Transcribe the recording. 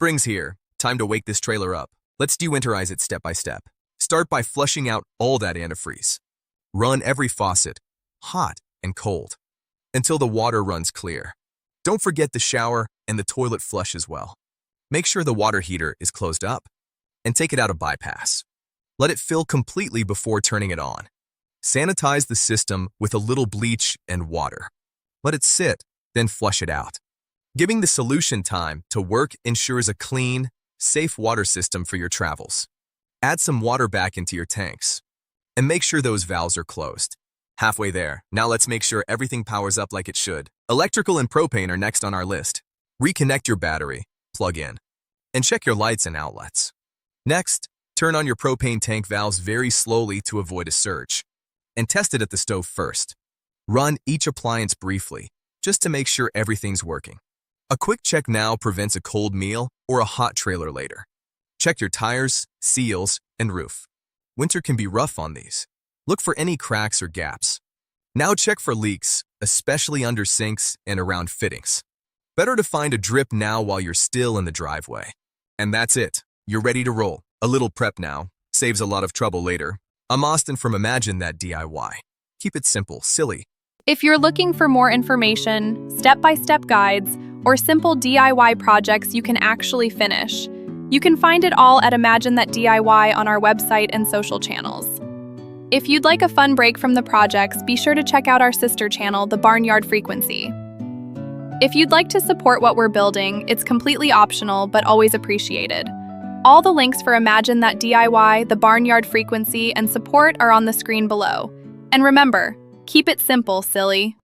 Spring's here. Time to wake this trailer up. Let's dewinterize it step by step. Start by flushing out all that antifreeze. Run every faucet, hot and cold, until the water runs clear. Don't forget the shower and the toilet flush as well. Make sure the water heater is closed up and take it out of bypass. Let it fill completely before turning it on. Sanitize the system with a little bleach and water. Let it sit, then flush it out. Giving the solution time to work ensures a clean, safe water system for your travels. Add some water back into your tanks and make sure those valves are closed. Halfway there, now let's make sure everything powers up like it should. Electrical and propane are next on our list. Reconnect your battery, plug in, and check your lights and outlets. Next, turn on your propane tank valves very slowly to avoid a surge, and test it at the stove first. Run each appliance briefly, just to make sure everything's working. A quick check now prevents a cold meal or a hot trailer later. Check your tires, seals, and roof. Winter can be rough on these. Look for any cracks or gaps. Now check for leaks, especially under sinks and around fittings. Better to find a drip now while you're still in the driveway. And that's it. You're ready to roll. A little prep now saves a lot of trouble later. I'm Austin from Imagine That DIY. Keep it simple, silly. If you're looking for more information, step-by-step guides, or simple DIY projects you can actually finish, you can find it all at Imagine That DIY on our website and social channels. If you'd like a fun break from the projects, be sure to check out our sister channel, The Barnyard Frequency. If you'd like to support what we're building, it's completely optional but always appreciated. All the links for Imagine That DIY, The Barnyard Frequency, and support are on the screen below. And remember, keep it simple, silly.